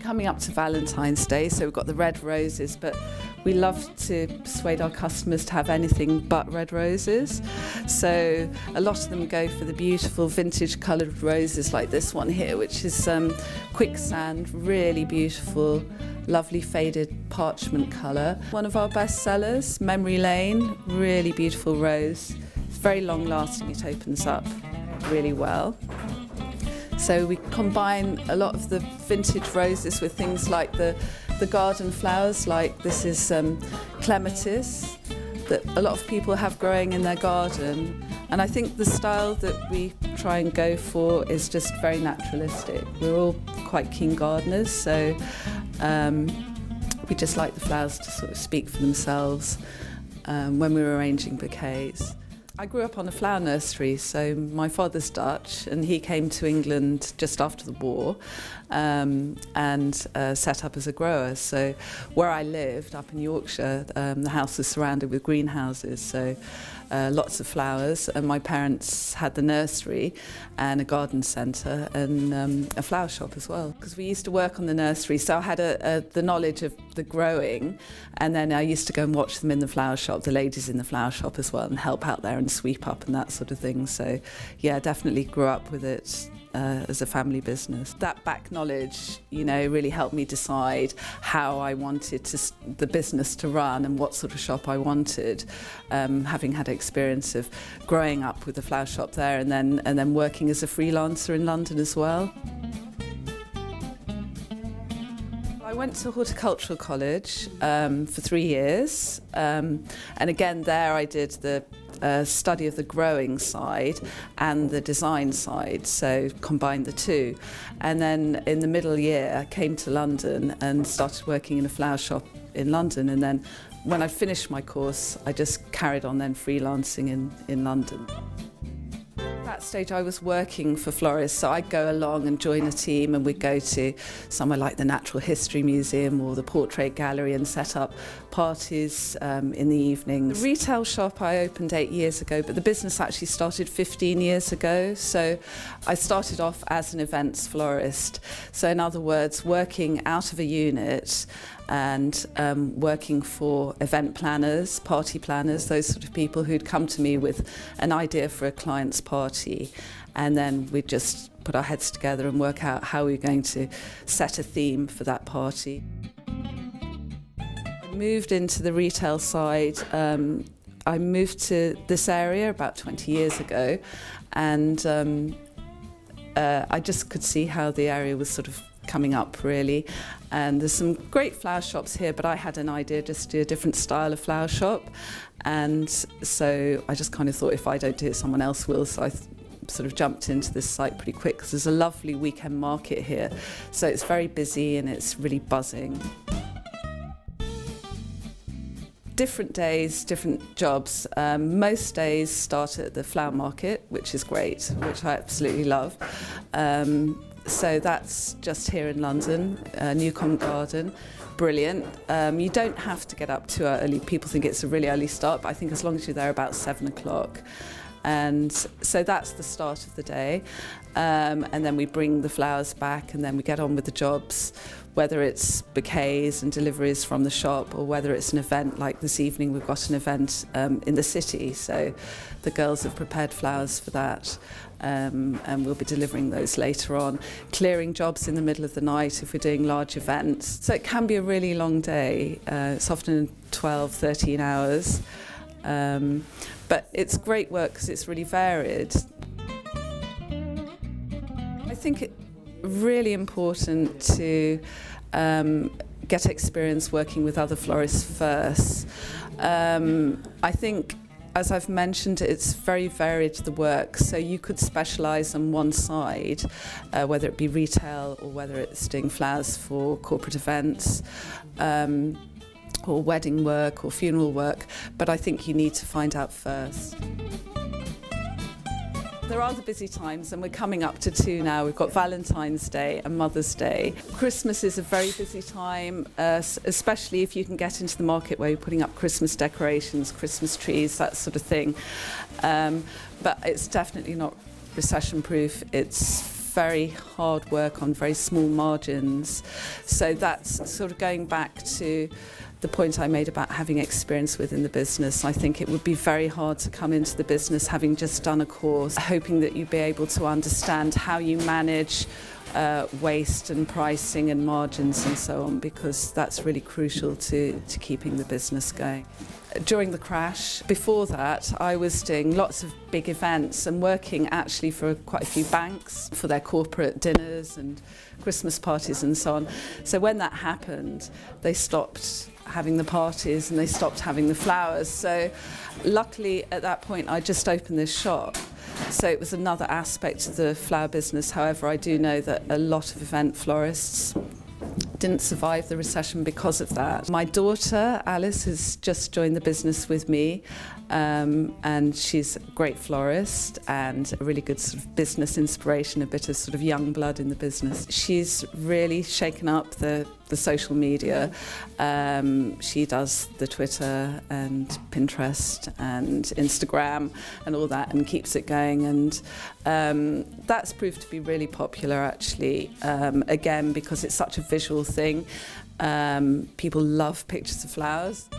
coming up to Valentine's Day, so we've got the red roses, but we love to persuade our customers to have anything but red roses. So a lot of them go for the beautiful vintage coloured roses like this one here, which is quicksand, really beautiful, lovely faded parchment colour. One of our best sellers, Memory Lane, really beautiful rose. It's very long lasting, it opens up really well. So we combine a lot of the vintage roses with things like the garden flowers, like this is clematis that a lot of people have growing in their garden. And I think the style that we try and go for is just very naturalistic. We're all quite keen gardeners, so we just like the flowers to sort of speak for themselves when we're arranging bouquets. I grew up on a flower nursery, so my father's Dutch and he came to England just after the war and set up as a grower. So where I lived, up in Yorkshire, the house was surrounded with greenhouses, so lots of flowers, and my parents had the nursery and a garden centre and a flower shop as well. Because we used to work on the nursery, so I had the knowledge of the growing, and then I used to go and watch them in the flower shop, the ladies in the flower shop as well, and help out there and sweep up and that sort of thing. So yeah, definitely grew up with it as a family business. That back knowledge, you know, really helped me decide how I wanted the business to run and what sort of shop I wanted, having had experience of growing up with the flower shop there and then working as a freelancer in London as well. I went to horticultural college for 3 years, and again there I did the study of the growing side and the design side, so combined the two. And then in the middle year I came to London and started working in a flower shop in London, and then when I finished my course I just carried on then freelancing in London. At that stage I was working for Florist, so I'd go along and join a team and we'd go to somewhere like the Natural History Museum or the Portrait Gallery and set up parties in the evenings. The retail shop I opened 8 years ago, but the business actually started 15 years ago, so I started off as an events florist. So in other words, working out of a unit and working for event planners, party planners, those sort of people who'd come to me with an idea for a client's party, and then we'd just put our heads together and work out how we were going to set a theme for that party. I moved into the retail side. I moved to this area about 20 years ago, and I just could see how the area was sort of coming up really, and there's some great flower shops here, but I had an idea just to do a different style of flower shop, and so I just kind of thought if I don't do it someone else will, so I sort of jumped into this site pretty quick because there's a lovely weekend market here, so it's very busy and it's really buzzing. Different days, different jobs. Most days start at the flower market, which is great, which I absolutely love. So that's just here in London, New Covent Garden, brilliant. You don't have to get up too early. People think it's a really early start, but I think as long as you're there about 7 o'clock. And so that's the start of the day. And then we bring the flowers back and then we get on with the jobs, whether it's bouquets and deliveries from the shop or whether it's an event like this evening. We've got an event in the city, so the girls have prepared flowers for that. And we'll be delivering those later on, clearing jobs in the middle of the night if we're doing large events. So it can be a really long day. It's often 12, 13 hours. But it's great work because it's really varied. I think it's really important to get experience working with other florists first. I think, as I've mentioned, it's very varied, the work, so you could specialise on one side, whether it be retail or whether it's doing flowers for corporate events, or wedding work or funeral work, but I think you need to find out first. There are the busy times, and we're coming up to 2 now. We've got Valentine's Day and Mother's Day. Christmas is a very busy time, especially if you can get into the market where you're putting up Christmas decorations, Christmas trees, that sort of thing. But it's definitely not recession-proof. It's very hard work on very small margins. So that's sort of going back to the point I made about having experience within the business. I think it would be very hard to come into the business having just done a course, hoping that you'd be able to understand how you manage waste and pricing and margins and so on, because that's really crucial to keeping the business going. During the crash, before that, I was doing lots of big events and working actually for quite a few banks for their corporate dinners and Christmas parties and so on. So when that happened, they stopped having the parties and they stopped having the flowers. So luckily at that point I just opened this shop. So it was another aspect of the flower business. However, I do know that a lot of event florists didn't survive the recession because of that. My daughter, Alice, has just joined the business with me, and she's a great florist and a really good sort of business inspiration, a bit of sort of young blood in the business. She's really shaken up the social media. She does the Twitter and Pinterest and Instagram and all that and keeps it going, and that's proved to be really popular actually, again because it's such a visual thing. People love pictures of flowers.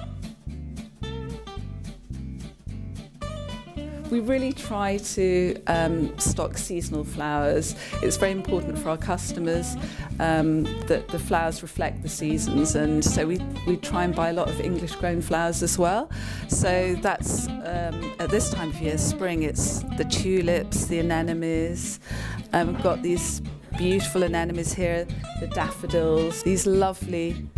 We really try to stock seasonal flowers. It's very important for our customers that the flowers reflect the seasons, and so we try and buy a lot of English grown flowers as well. So that's at this time of year, spring, it's the tulips, the anemones. We've got these beautiful anemones here, the daffodils, these lovely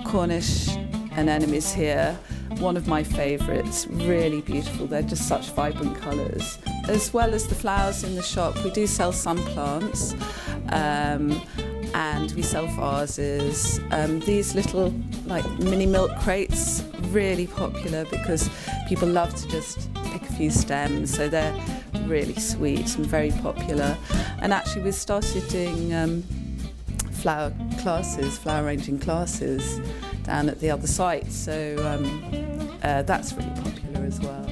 Cornish anemones here. One of my favourites, really beautiful. They're just such vibrant colours. As well as the flowers in the shop, we do sell some plants, and we sell vases. These little like mini milk crates, really popular because people love to just pick a few stems, so they're really sweet and very popular. And actually we've started doing flower arranging classes down at the other site, so that's really popular as well.